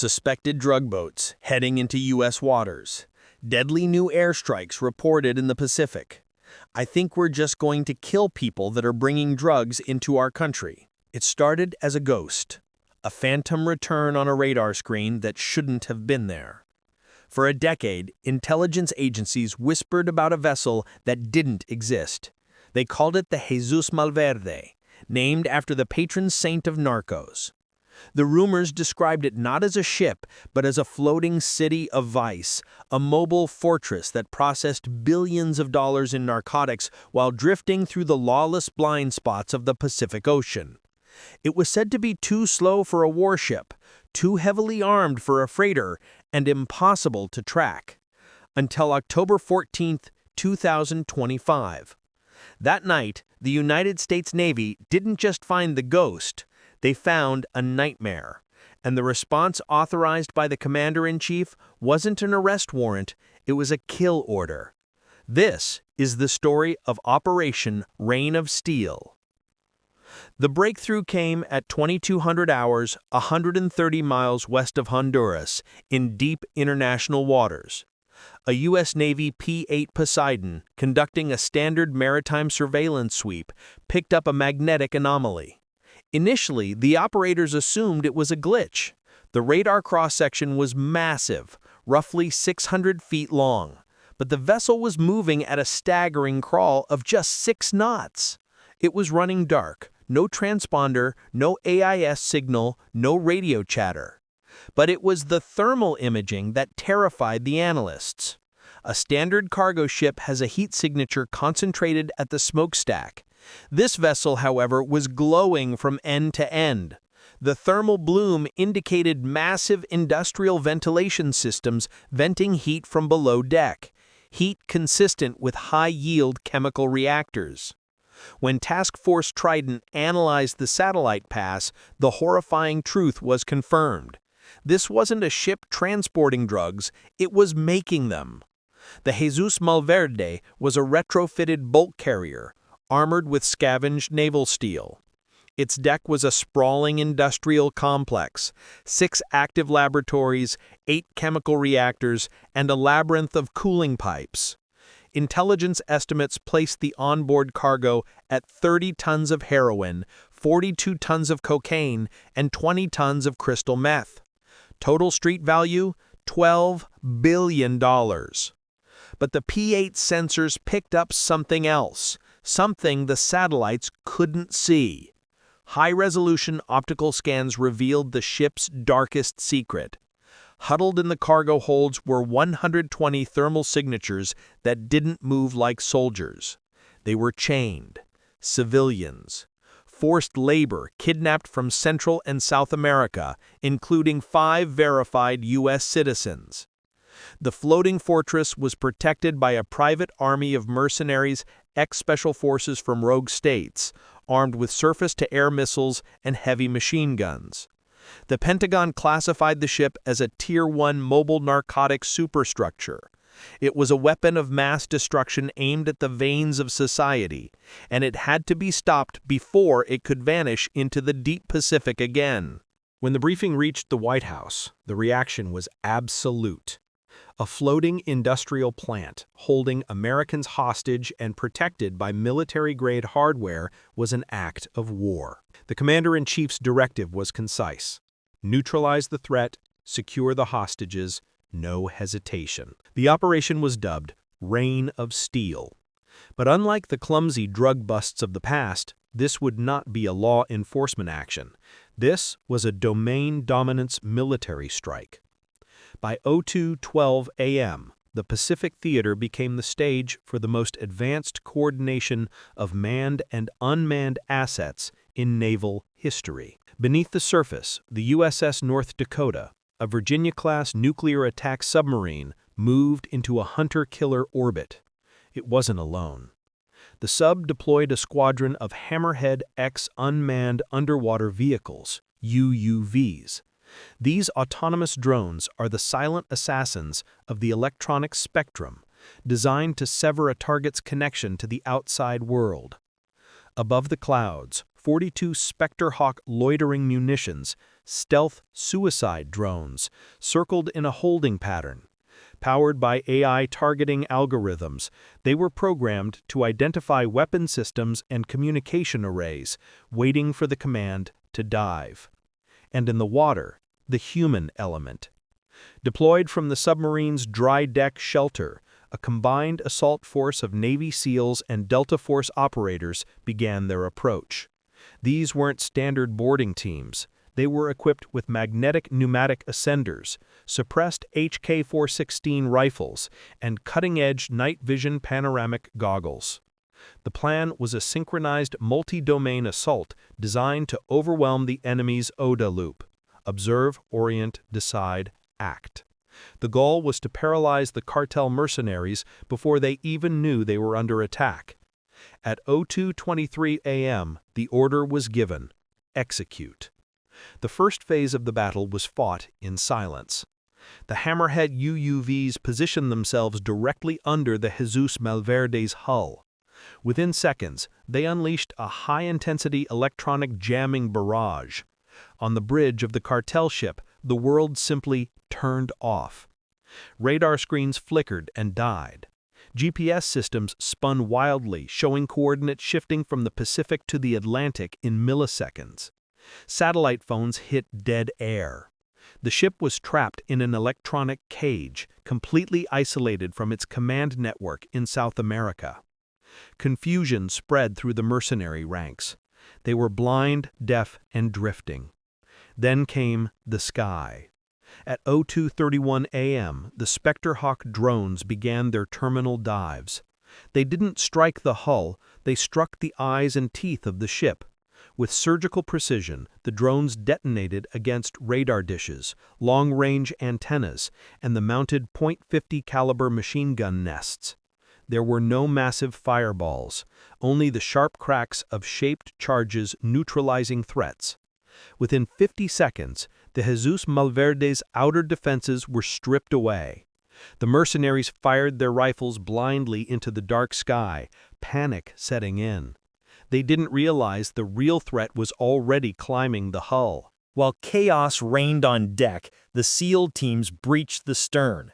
Suspected drug boats heading into U.S. waters. Deadly new airstrikes reported in the Pacific. I think we're just going to kill people that are bringing drugs into our country. It started as a ghost, a phantom return on a radar screen that shouldn't have been there. For a decade, intelligence agencies whispered about a vessel that didn't exist. They called it the Jesús Malverde, named after the patron saint of narcos. The rumors described it not as a ship, but as a floating city of vice, a mobile fortress that processed billions of dollars in narcotics while drifting through the lawless blind spots of the Pacific Ocean. It was said to be too slow for a warship, too heavily armed for a freighter, and impossible to track. Until October 14, 2025. That night, the United States Navy didn't just find the ghost, they found a nightmare. And the response authorized by the commander-in-chief wasn't an arrest warrant, it was a kill order. This is the story of Operation Rain of Steel. The breakthrough came at 2200 hours, 130 miles west of Honduras, in deep international waters. A U.S. Navy P-8 Poseidon, conducting a standard maritime surveillance sweep, picked up a magnetic anomaly. Initially, the operators assumed it was a glitch. The radar cross-section was massive, roughly 600 feet long, but the vessel was moving at a staggering crawl of just 6 knots. It was running dark, no transponder, no AIS signal, no radio chatter. But it was the thermal imaging that terrified the analysts. A standard cargo ship has a heat signature concentrated at the smokestack. This vessel, however, was glowing from end to end. The thermal bloom indicated massive industrial ventilation systems venting heat from below deck, heat consistent with high-yield chemical reactors. When Task Force Trident analyzed the satellite pass, the horrifying truth was confirmed. This wasn't a ship transporting drugs, it was making them. The Jesús Malverde was a retrofitted bulk carrier, armored with scavenged naval steel. Its deck was a sprawling industrial complex, 6 active laboratories, 8 chemical reactors, and a labyrinth of cooling pipes. Intelligence estimates placed the onboard cargo at 30 tons of heroin, 42 tons of cocaine, and 20 tons of crystal meth. Total street value, $12 billion. But the P-8 sensors picked up something else, something the satellites couldn't see. High-resolution optical scans revealed the ship's darkest secret. Huddled in the cargo holds were 120 thermal signatures that didn't move like soldiers. They were chained. Civilians. Forced labor kidnapped from Central and South America, including 5 verified U.S. citizens. The floating fortress was protected by a private army of mercenaries, ex-special forces from rogue states, armed with surface-to-air missiles and heavy machine guns. The Pentagon classified the ship as a Tier 1 mobile narcotics superstructure. It was a weapon of mass destruction aimed at the veins of society, and it had to be stopped before it could vanish into the deep Pacific again. When the briefing reached the White House, the reaction was absolute. A floating industrial plant holding Americans hostage and protected by military-grade hardware was an act of war. The commander-in-chief's directive was concise. Neutralize the threat, secure the hostages, no hesitation. The operation was dubbed Rain of Steel. But unlike the clumsy drug busts of the past, this would not be a law enforcement action. This was a domain dominance military strike. By 02:12 a.m., the Pacific Theater became the stage for the most advanced coordination of manned and unmanned assets in naval history. Beneath the surface, the USS North Dakota, a Virginia-class nuclear attack submarine, moved into a hunter-killer orbit. It wasn't alone. The sub deployed a squadron of Hammerhead X unmanned underwater vehicles, UUVs. These autonomous drones are the silent assassins of the electronic spectrum, designed to sever a target's connection to the outside world. Above the clouds, 42 Spectre Hawk loitering munitions stealth suicide drones, circled in a holding pattern. Powered by AI targeting algorithms, they were programmed to identify weapon systems and communication arrays, waiting for the command to dive. And in the water, the human element. Deployed from the submarine's dry deck shelter, a combined assault force of Navy SEALs and Delta Force operators began their approach. These weren't standard boarding teams. They were equipped with magnetic pneumatic ascenders, suppressed HK-416 rifles, and cutting-edge night vision panoramic goggles. The plan was a synchronized multi-domain assault designed to overwhelm the enemy's ODA loop: observe, orient, decide, act. The goal was to paralyze the cartel mercenaries before they even knew they were under attack. At 02:23 a.m., the order was given: execute. The first phase of the battle was fought in silence. The Hammerhead UUVs positioned themselves directly under the Jesús Malverde's hull. Within seconds, they unleashed a high-intensity electronic jamming barrage. On the bridge of the cartel ship, the world simply turned off. Radar screens flickered and died. GPS systems spun wildly, showing coordinates shifting from the Pacific to the Atlantic in milliseconds. Satellite phones hit dead air. The ship was trapped in an electronic cage, completely isolated from its command network in South America. Confusion spread through the mercenary ranks. They were blind, deaf, and drifting. Then came the sky. At 02:31 a.m., the Spectre Hawk drones began their terminal dives. They didn't strike the hull, they struck the eyes and teeth of the ship. With surgical precision, the drones detonated against radar dishes, long-range antennas, and the mounted .50 caliber machine gun nests. There were no massive fireballs, only the sharp cracks of shaped charges neutralizing threats. Within 50 seconds, the Jesús Malverde's outer defenses were stripped away. The mercenaries fired their rifles blindly into the dark sky, panic setting in. They didn't realize the real threat was already climbing the hull. While chaos reigned on deck, the SEAL teams breached the stern.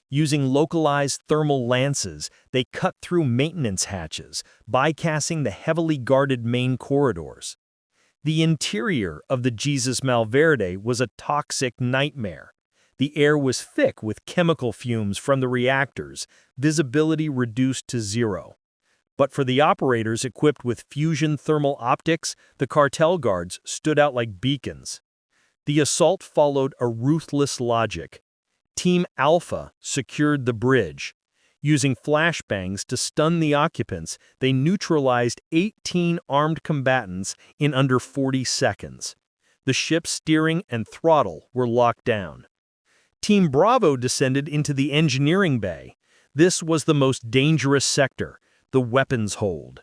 Using localized thermal lances, they cut through maintenance hatches, bypassing the heavily guarded main corridors. The interior of the Jesús Malverde was a toxic nightmare. The air was thick with chemical fumes from the reactors, visibility reduced to zero. But for the operators equipped with fusion thermal optics, the cartel guards stood out like beacons. The assault followed a ruthless logic. Team Alpha secured the bridge. Using flashbangs to stun the occupants, they neutralized 18 armed combatants in under 40 seconds. The ship's steering and throttle were locked down. Team Bravo descended into the engineering bay. This was the most dangerous sector, the weapons hold.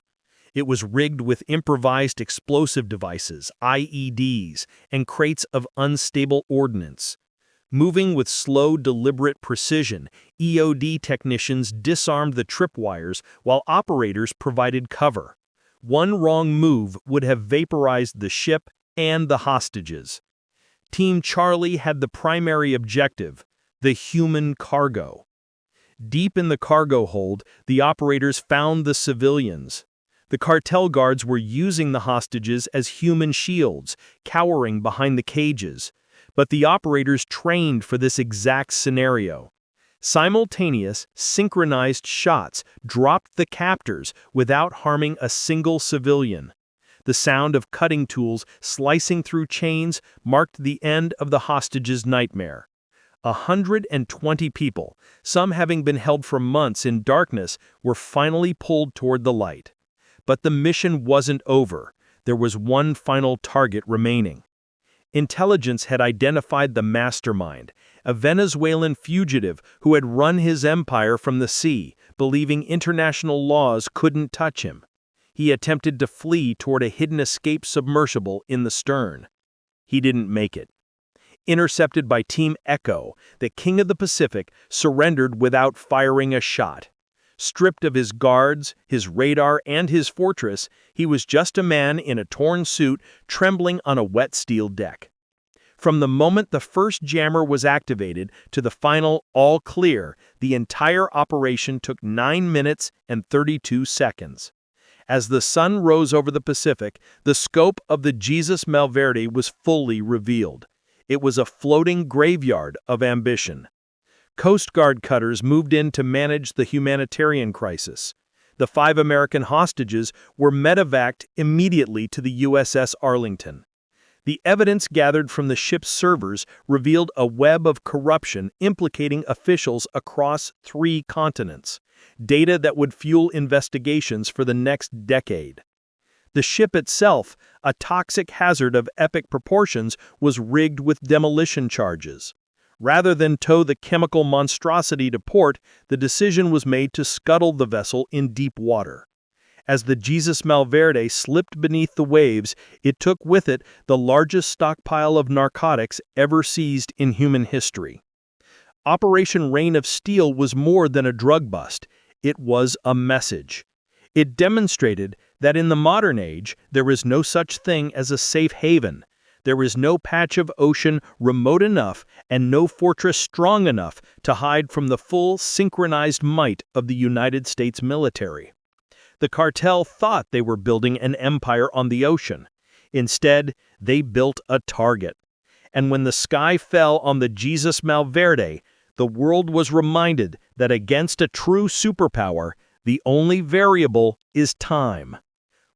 It was rigged with improvised explosive devices, IEDs, and crates of unstable ordnance. Moving with slow, deliberate precision, EOD technicians disarmed the tripwires while operators provided cover. One wrong move would have vaporized the ship and the hostages. Team Charlie had the primary objective: the human cargo. Deep in the cargo hold, the operators found the civilians. The cartel guards were using the hostages as human shields, cowering behind the cages. But the operators trained for this exact scenario. Simultaneous, synchronized shots dropped the captors without harming a single civilian. The sound of cutting tools slicing through chains marked the end of the hostages' nightmare. 120 people, some having been held for months in darkness, were finally pulled toward the light. But the mission wasn't over. There was one final target remaining. Intelligence had identified the mastermind, a Venezuelan fugitive who had run his empire from the sea, believing international laws couldn't touch him. He attempted to flee toward a hidden escape submersible in the stern. He didn't make it. Intercepted by Team Echo, the King of the Pacific surrendered without firing a shot. Stripped of his guards, his radar, and his fortress, he was just a man in a torn suit trembling on a wet steel deck. From the moment the first jammer was activated to the final all clear, the entire operation took 9 minutes and 32 seconds. As the sun rose over the Pacific, the scope of the Jesús Malverde was fully revealed. It was a floating graveyard of ambition. Coast Guard cutters moved in to manage the humanitarian crisis. The 5 American hostages were medevaced immediately to the USS Arlington. The evidence gathered from the ship's servers revealed a web of corruption implicating officials across 3 continents, data that would fuel investigations for the next decade. The ship itself, a toxic hazard of epic proportions, was rigged with demolition charges. Rather than tow the chemical monstrosity to port, the decision was made to scuttle the vessel in deep water. As the Jesús Malverde slipped beneath the waves, it took with it the largest stockpile of narcotics ever seized in human history. Operation Rain of Steel was more than a drug bust. It was a message. It demonstrated that in the modern age, there is no such thing as a safe haven. There is no patch of ocean remote enough and no fortress strong enough to hide from the full synchronized might of the United States military. The cartel thought they were building an empire on the ocean. Instead, they built a target. And when the sky fell on the Jesús Malverde, the world was reminded that against a true superpower, the only variable is time.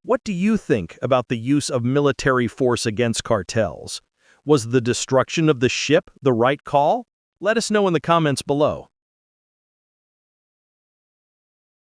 What do you think about the use of military force against cartels? Was the destruction of the ship the right call? Let us know in the comments below.